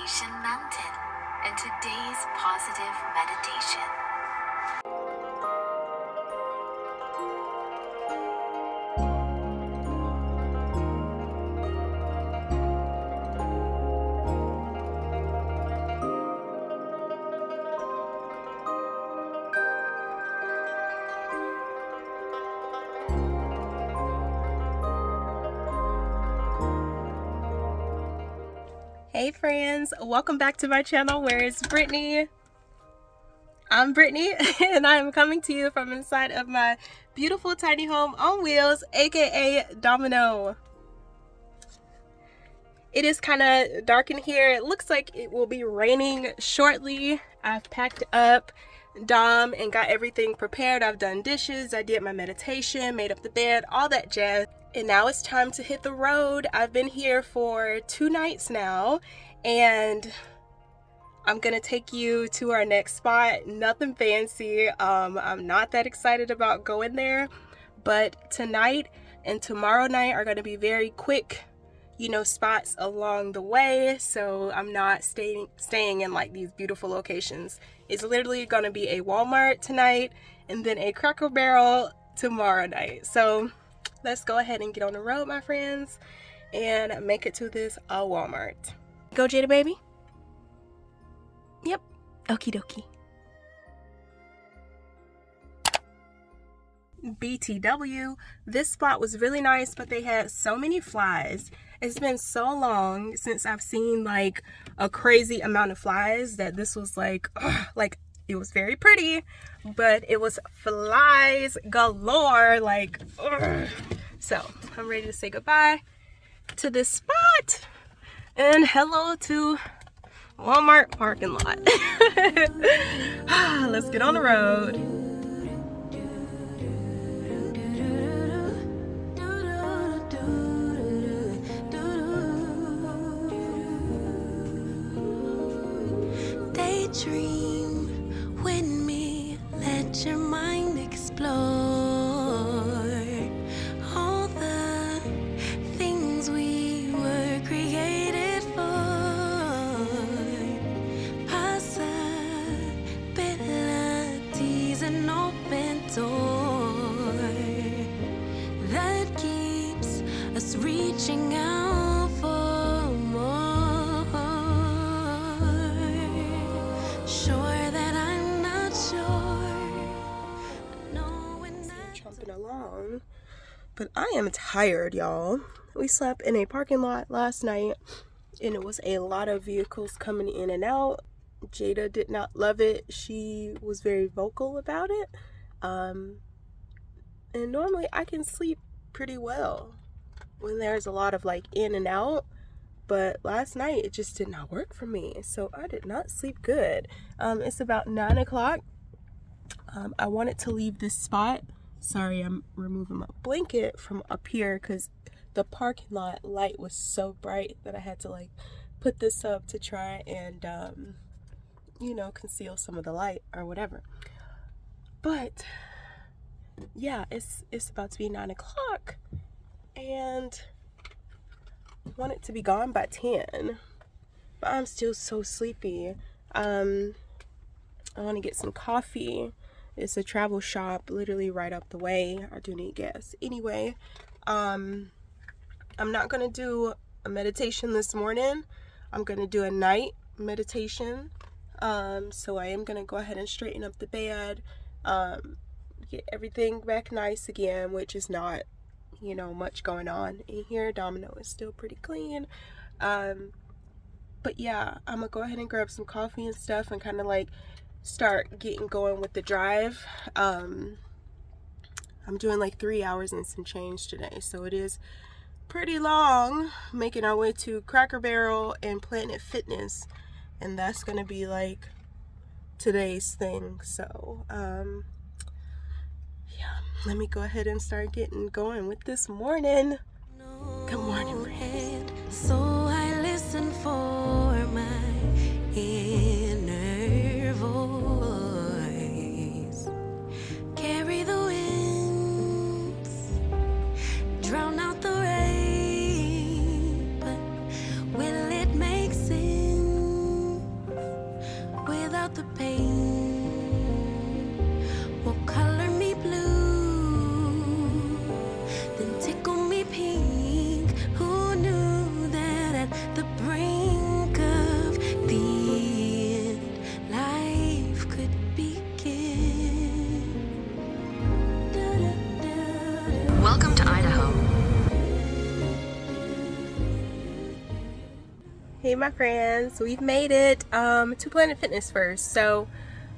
Relaxation Mountain and today's positive meditation. Hey friends, welcome back to my channel, Where is Brittany? I'm Brittany and I am coming to you from inside of my beautiful tiny home on wheels, aka Domino. It is kind of dark in here. It looks like it will be raining shortly. I've packed up Dom and got everything prepared. I've done dishes, I did my meditation, made up the bed, all that jazz. And now it's time to hit the road. I've been here for 2 nights now, and I'm gonna take you to our next spot. Nothing fancy. I'm not that excited about going there, but tonight and tomorrow night are gonna be very quick, spots along the way. So I'm not staying in like these beautiful locations. It's literally gonna be a Walmart tonight and then a Cracker Barrel tomorrow night. So let's go ahead and get on the road, my friends, and make it to this Walmart. Go, Jada baby. Yep. Okie dokie. BTW. This spot was really nice, but they had so many flies. It's been so long since I've seen like a crazy amount of flies that this was like it was very pretty, but it was flies galore, like, ugh. So I'm ready to say goodbye to this spot and hello to Walmart parking lot. Let's get on the road. Daydream with me, let your mind explore all the things we were created for. Possibilities, an open door that keeps us reaching out for more. Sure that I'm not sure. Jumping along, but I am tired, y'all. We slept in a parking lot last night and it was a lot of vehicles coming in and out. Jada did not love it. She was very vocal about it. And normally I can sleep pretty well when there's a lot of like in and out, but last night it just did not work for me, so I did not sleep good. It's about 9 o'clock. I wanted to leave this spot. Sorry, I'm removing my blanket from up here because the parking lot light was so bright that I had to like put this up to try and conceal some of the light or whatever. But yeah, it's about to be 9 o'clock and I want it to be gone by 10, but I'm still so sleepy. I want to get some coffee. It's a travel shop literally right up the way. I do need gas anyway. I'm not gonna do a meditation this morning. I'm gonna do a night meditation. So I am gonna go ahead and straighten up the bed, get everything back nice again, which is not much going on in here. Domino is still pretty clean. But yeah, I'm gonna go ahead and grab some coffee and stuff and kind of like start getting going with the drive. I'm doing like 3 hours and some change today, so it is pretty long, making our way to Cracker Barrel and Planet Fitness, and that's gonna be like today's thing. So yeah, let me go ahead and start getting going with this morning. Good morning, friends. So I listen for my inner voice. Carry the winds, drown out the rain, but will it make sense? out the pain. Will color me blue, then tickle me pink. Who knew that at the brink of the end, life could begin? Welcome to Idaho. Hey my friends, we've made it to Planet Fitness first. So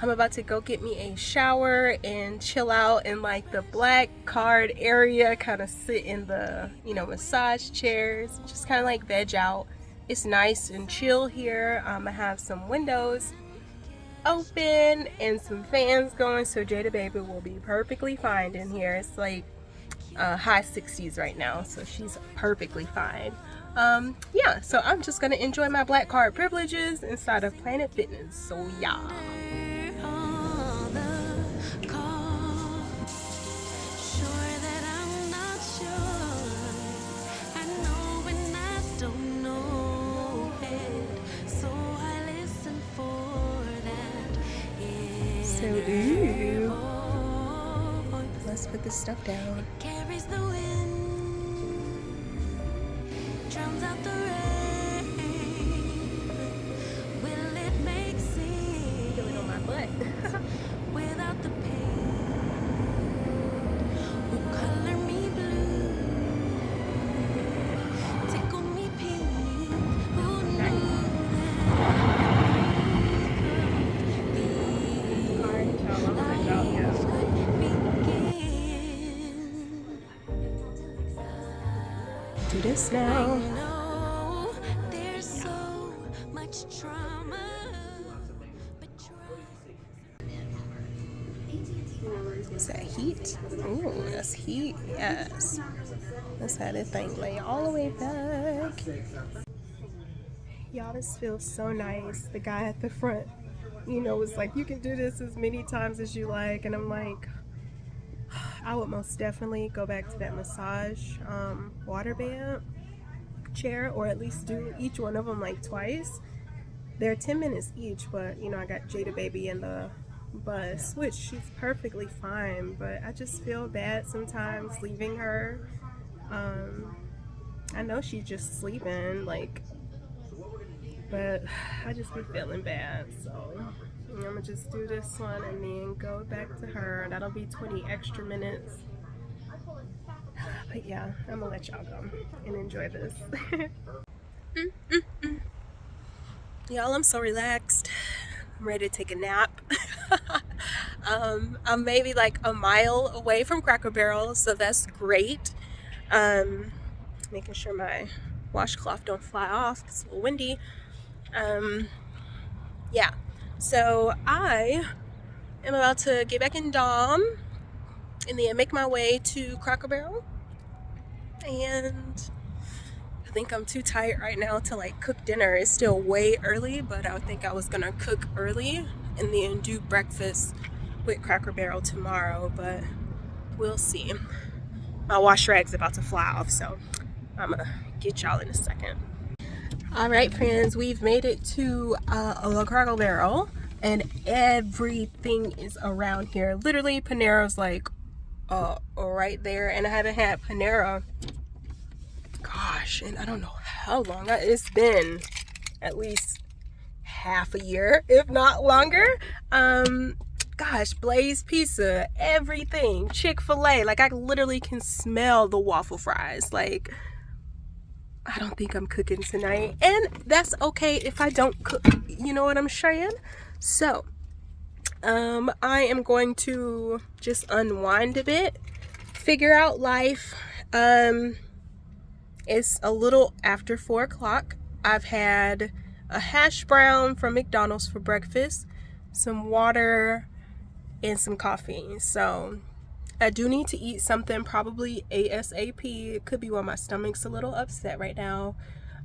I'm about to go get me a shower and chill out in like the black card area, kind of sit in the, you know, massage chairs, just kind of like veg out. It's nice and chill here. I have some windows open and some fans going, so Jada baby will be perfectly fine in here. It's like high 60s right now, so she's perfectly fine. Yeah, so I'm just gonna enjoy my black card privileges inside of Planet Fitness. So yeah. So ooh. Let's put this stuff down. Carries the wind, drowns out the rain. Will it make sense? Feel it on my butt. Without the pain? Will color me blue, tickle me pink. Who knew Do this now. no, there's so much trauma. Is that heat? Ooh, that's heat. Yes. Let's have that thing lay all the way back. Y'all, this feels so nice. The guy at the front, you know, was like, you can do this as many times as you like. And I'm like, I would most definitely go back to that massage waterbed chair, or at least do each one of them like twice. They're 10 minutes each, but you know, I got Jada baby in the bus, which she's perfectly fine, but I just feel bad sometimes leaving her. I know she's just sleeping, like, but I just be feeling bad, so I'm gonna just do this one and then go back to her. That'll be 20 extra minutes. But yeah, I'm gonna let y'all go and enjoy this. Y'all, I'm so relaxed. I'm ready to take a nap. I'm maybe like a mile away from Cracker Barrel, so that's great. Making sure my washcloth don't fly off. It's a little windy. Yeah, so I am about to get back in Dom and then make my way to Cracker Barrel. And I think I'm too tired right now to like cook dinner. It's still way early, but I think I was gonna cook early and then do breakfast with Cracker Barrel tomorrow, but we'll see. My wash rag's about to fly off, so I'm gonna get y'all in a second. All right, friends, we've made it to a Cracker Barrel, and everything is around here. Literally, Panera's like right there, and I haven't had Panera, gosh, and I don't know how long. It's been at least half a year, if not longer. Gosh, Blaze Pizza, everything, Chick-fil-A, like I literally can smell the waffle fries. Like, I don't think I'm cooking tonight, and that's okay if I don't cook, you know what I'm saying? So I am going to just unwind a bit, figure out life. It's a little after 4 o'clock. I've had a hash brown from McDonald's for breakfast, some water, and some coffee. So I do need to eat something, probably ASAP. It could be why my stomach's a little upset right now.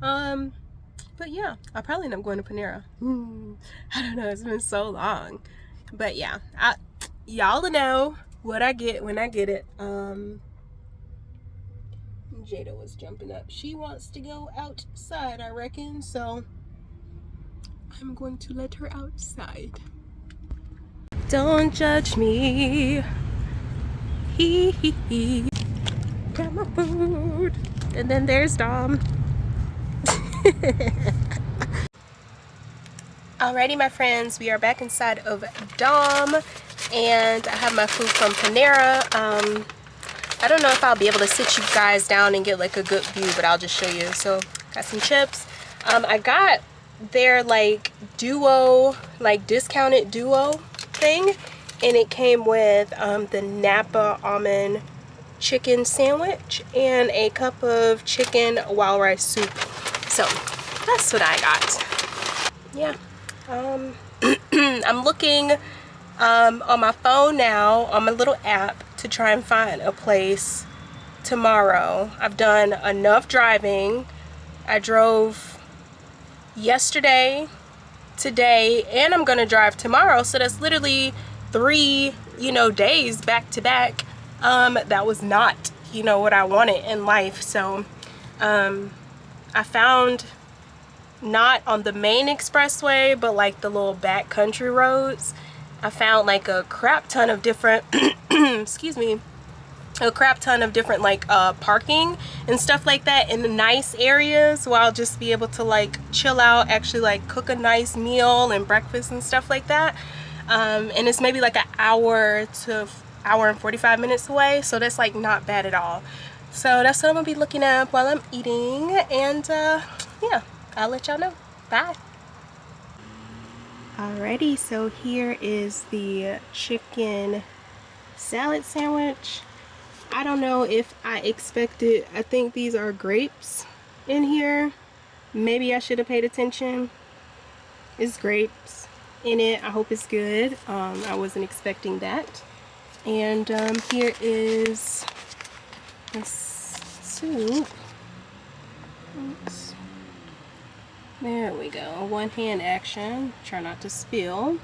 But yeah, I'll probably end up going to Panera. I don't know, it's been so long. But yeah, y'all know what I get when I get it. Jada was jumping up. She wants to go outside, I reckon. So I'm going to let her outside. Don't judge me. Hee hee hee. Got my food. And then there's Dom. Alrighty, my friends, we are back inside of Dom, and I have my food from Panera. I don't know if I'll be able to sit you guys down and get like a good view, but I'll just show you. So, got some chips. I got their like duo, like discounted duo thing, and it came with the Napa almond chicken sandwich and a cup of chicken wild rice soup. So that's what I got. Yeah. I'm looking on my phone now on my little app to try and find a place tomorrow. I've done enough driving. I drove yesterday, today, and I'm gonna drive tomorrow, so that's literally 3 days back to back. That was not what I wanted in life. So I found, not on the main expressway, but like the little back country roads, I found like a crap ton of different excuse me, a crap ton of different like parking and stuff like that in the nice areas, where I'll just be able to like chill out, actually like cook a nice meal and breakfast and stuff like that. And it's maybe like an hour to hour and 45 minutes away, so that's like not bad at all. So that's what I'm gonna be looking at while I'm eating, and yeah, I'll let y'all know. Bye. Alrighty, so here is the chicken salad sandwich. I don't know if I expected, I think these are grapes in here. Maybe I should have paid attention. It's grapes in it. I hope it's good. I wasn't expecting that. And here is the soup. Oops. There we go. One hand action. Try not to spill.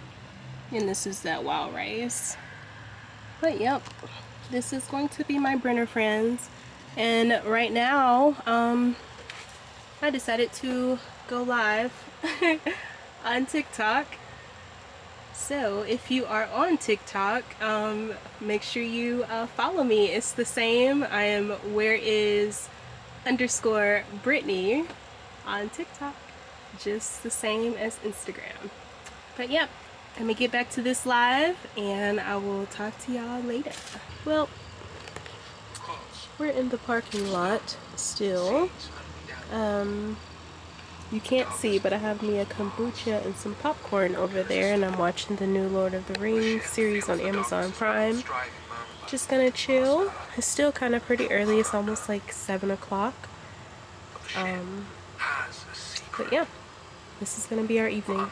And this is that wild rice. But yep, this is going to be my Brenner friends. And right now, I decided to go live on TikTok. So if you are on TikTok, make sure you follow me. It's the same. I am _Brittany on TikTok. Just the same as Instagram. But yeah, let me get back to this live and I will talk to y'all later. Well, we're in the parking lot still. You can't see, but I have me a kombucha and some popcorn over there, and I'm watching the new Lord of the Rings series on Amazon Prime. Just gonna chill. It's still kind of pretty early. It's almost like 7 o'clock. But yeah, this is gonna be our evening.